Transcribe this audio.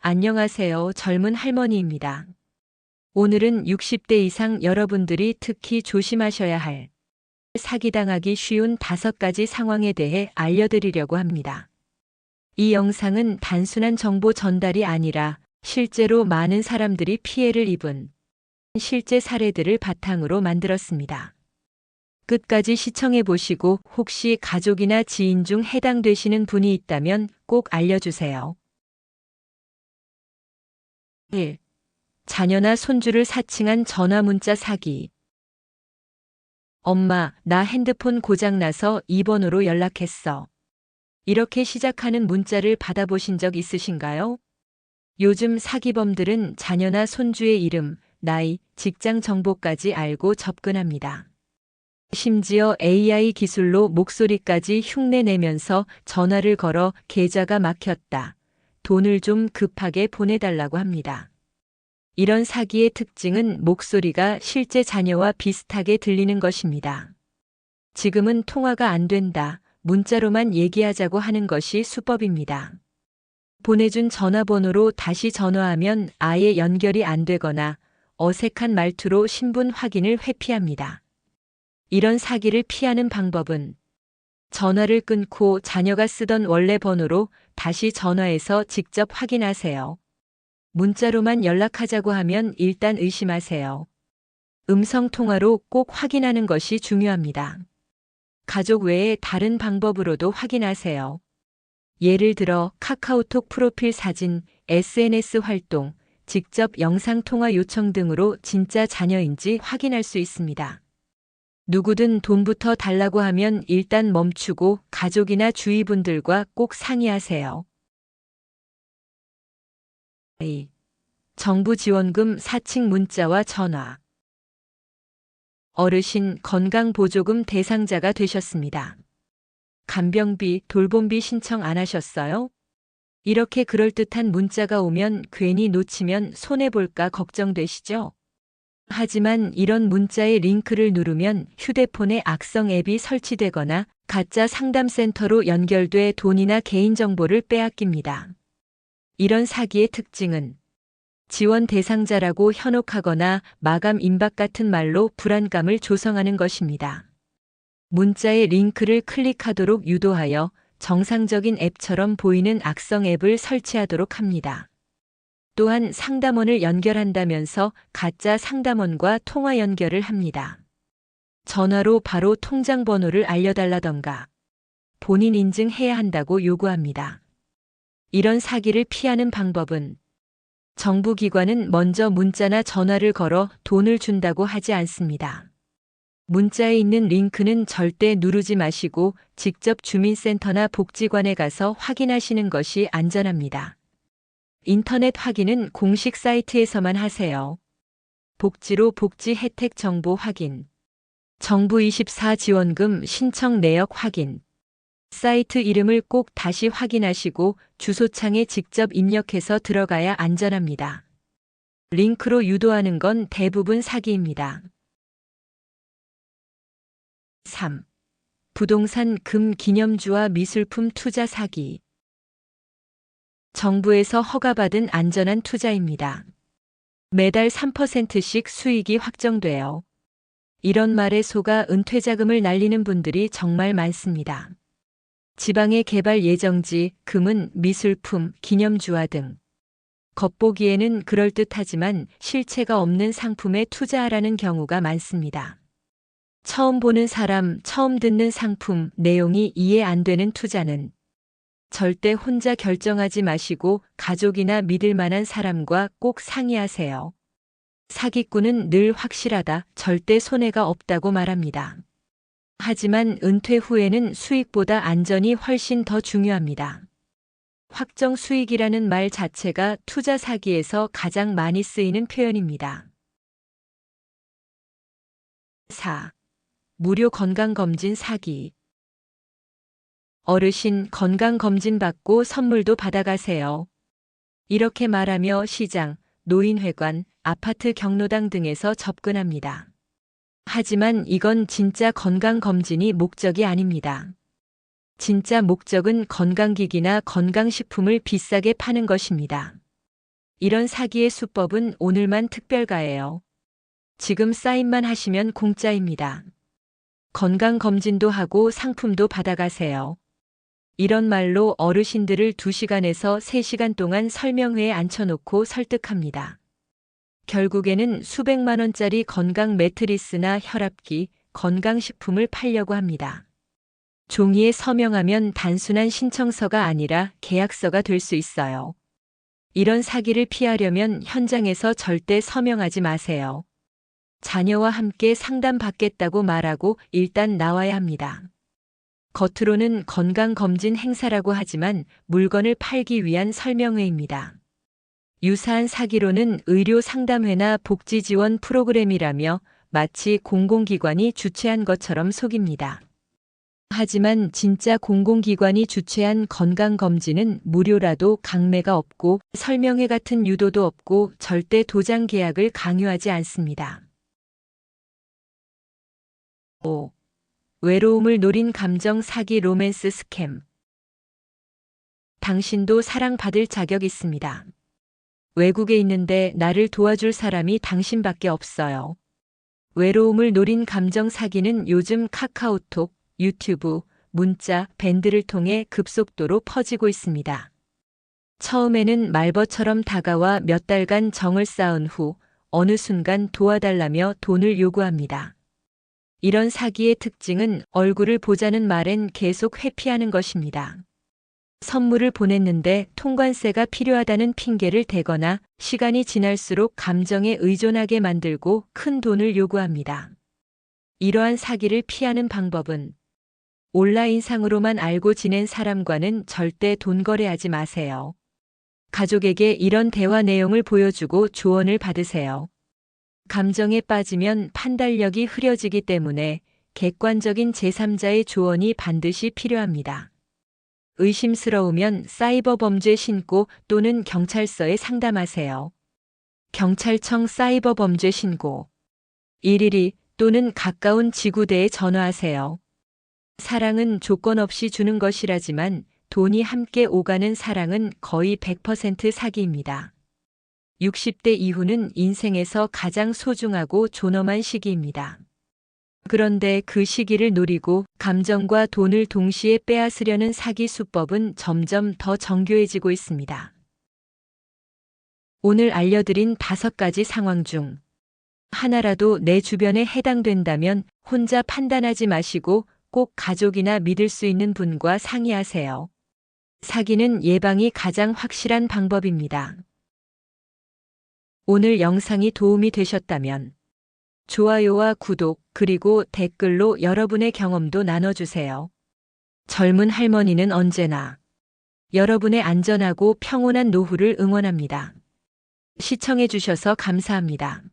안녕하세요. 젊은 할머니입니다. 오늘은 60대 이상 여러분들이 특히 조심하셔야 할 사기당하기 쉬운 5가지 상황에 대해 알려드리려고 합니다. 이 영상은 단순한 정보 전달이 아니라 실제로 많은 사람들이 피해를 입은 실제 사례들을 바탕으로 만들었습니다. 끝까지 시청해 보시고 혹시 가족이나 지인 중 해당되시는 분이 있다면 꼭 알려주세요. 1. 자녀나 손주를 사칭한 전화 문자 사기. 엄마, 나 핸드폰 고장나서 이 번호로 연락했어. 이렇게 시작하는 문자를 받아보신 적 있으신가요? 요즘 사기범들은 자녀나 손주의 이름, 나이, 직장 정보까지 알고 접근합니다. 심지어 AI 기술로 목소리까지 흉내내면서 전화를 걸어 계좌가 막혔다. 돈을 좀 급하게 보내달라고 합니다. 이런 사기의 특징은 목소리가 실제 자녀와 비슷하게 들리는 것입니다. 지금은 통화가 안 된다. 문자로만 얘기하자고 하는 것이 수법입니다. 보내준 전화번호로 다시 전화하면 아예 연결이 안 되거나 어색한 말투로 신분 확인을 회피합니다. 이런 사기를 피하는 방법은 전화를 끊고 자녀가 쓰던 원래 번호로 다시 전화해서 직접 확인하세요. 문자로만 연락하자고 하면 일단 의심하세요. 음성통화로 꼭 확인하는 것이 중요합니다. 가족 외에 다른 방법으로도 확인하세요. 예를 들어 카카오톡 프로필 사진, SNS 활동, 직접 영상통화 요청 등으로 진짜 자녀인지 확인할 수 있습니다. 누구든 돈부터 달라고 하면 일단 멈추고 가족이나 주위 분들과 꼭 상의하세요. 정부 지원금 사칭 문자와 전화. 어르신 건강보조금 대상자가 되셨습니다. 간병비, 돌봄비 신청 안 하셨어요? 이렇게 그럴듯한 문자가 오면 괜히 놓치면 손해볼까 걱정되시죠? 하지만 이런 문자의 링크를 누르면 휴대폰에 악성 앱이 설치되거나 가짜 상담센터로 연결돼 돈이나 개인정보를 빼앗깁니다. 이런 사기의 특징은 지원 대상자라고 현혹하거나 마감 임박 같은 말로 불안감을 조성하는 것입니다. 문자의 링크를 클릭하도록 유도하여 정상적인 앱처럼 보이는 악성 앱을 설치하도록 합니다. 또한 상담원을 연결한다면서 가짜 상담원과 통화 연결을 합니다. 전화로 바로 통장 번호를 알려달라던가 본인 인증해야 한다고 요구합니다. 이런 사기를 피하는 방법은 정부 기관은 먼저 문자나 전화를 걸어 돈을 준다고 하지 않습니다. 문자에 있는 링크는 절대 누르지 마시고 직접 주민센터나 복지관에 가서 확인하시는 것이 안전합니다. 인터넷 확인은 공식 사이트에서만 하세요. 복지로 복지 혜택 정보 확인. 정부 24 지원금 신청 내역 확인. 사이트 이름을 꼭 다시 확인하시고 주소창에 직접 입력해서 들어가야 안전합니다. 링크로 유도하는 건 대부분 사기입니다. 3. 부동산 금 기념주와 미술품 투자 사기. 정부에서 허가받은 안전한 투자입니다. 매달 3%씩 수익이 확정돼요. 이런 말에 속아 은퇴자금을 날리는 분들이 정말 많습니다. 지방의 개발 예정지, 금은 미술품, 기념주화 등. 겉보기에는 그럴듯하지만 실체가 없는 상품에 투자하라는 경우가 많습니다. 처음 보는 사람, 처음 듣는 상품, 내용이 이해 안 되는 투자는 절대 혼자 결정하지 마시고 가족이나 믿을 만한 사람과 꼭 상의하세요. 사기꾼은 늘 확실하다, 절대 손해가 없다고 말합니다. 하지만 은퇴 후에는 수익보다 안전이 훨씬 더 중요합니다. 확정 수익이라는 말 자체가 투자 사기에서 가장 많이 쓰이는 표현입니다. 4. 무료 건강검진 사기. 어르신 건강검진 받고 선물도 받아가세요. 이렇게 말하며 시장, 노인회관, 아파트 경로당 등에서 접근합니다. 하지만 이건 진짜 건강검진이 목적이 아닙니다. 진짜 목적은 건강기기나 건강식품을 비싸게 파는 것입니다. 이런 사기의 수법은 오늘만 특별가예요. 지금 사인만 하시면 공짜입니다. 건강검진도 하고 상품도 받아가세요. 이런 말로 어르신들을 2시간에서 3시간 동안 설명회에 앉혀놓고 설득합니다. 결국에는 수백만 원짜리 건강 매트리스나 혈압기, 건강식품을 팔려고 합니다. 종이에 서명하면 단순한 신청서가 아니라 계약서가 될 수 있어요. 이런 사기를 피하려면 현장에서 절대 서명하지 마세요. 자녀와 함께 상담받겠다고 말하고 일단 나와야 합니다. 겉으로는 건강검진 행사라고 하지만 물건을 팔기 위한 설명회입니다. 유사한 사기로는 의료 상담회나 복지 지원 프로그램이라며 마치 공공기관이 주최한 것처럼 속입니다. 하지만 진짜 공공기관이 주최한 건강검진은 무료라도 강매가 없고 설명회 같은 유도도 없고 절대 도장 계약을 강요하지 않습니다. 5. 외로움을 노린 감정 사기 로맨스 스캠. 당신도 사랑받을 자격 있습니다. 외국에 있는데 나를 도와줄 사람이 당신밖에 없어요. 외로움을 노린 감정 사기는 요즘 카카오톡, 유튜브, 문자, 밴드를 통해 급속도로 퍼지고 있습니다. 처음에는 말버처럼 다가와 몇 달간 정을 쌓은 후 어느 순간 도와달라며 돈을 요구합니다. 이런 사기의 특징은 얼굴을 보자는 말엔 계속 회피하는 것입니다. 선물을 보냈는데 통관세가 필요하다는 핑계를 대거나 시간이 지날수록 감정에 의존하게 만들고 큰 돈을 요구합니다. 이러한 사기를 피하는 방법은 온라인상으로만 알고 지낸 사람과는 절대 돈 거래하지 마세요. 가족에게 이런 대화 내용을 보여주고 조언을 받으세요. 감정에 빠지면 판단력이 흐려지기 때문에 객관적인 제3자의 조언이 반드시 필요합니다. 의심스러우면 사이버 범죄 신고 또는 경찰서에 상담하세요. 경찰청 사이버 범죄 신고 112 또는 가까운 지구대에 전화하세요. 사랑은 조건 없이 주는 것이라지만 돈이 함께 오가는 사랑은 거의 100% 사기입니다. 60대 이후는 인생에서 가장 소중하고 존엄한 시기입니다. 그런데 그 시기를 노리고 감정과 돈을 동시에 빼앗으려는 사기 수법은 점점 더 정교해지고 있습니다. 오늘 알려드린 5가지 상황 중 하나라도 내 주변에 해당된다면 혼자 판단하지 마시고 꼭 가족이나 믿을 수 있는 분과 상의하세요. 사기는 예방이 가장 확실한 방법입니다. 오늘 영상이 도움이 되셨다면 좋아요와 구독 그리고 댓글로 여러분의 경험도 나눠주세요. 젊은 할머니는 언제나 여러분의 안전하고 평온한 노후를 응원합니다. 시청해주셔서 감사합니다.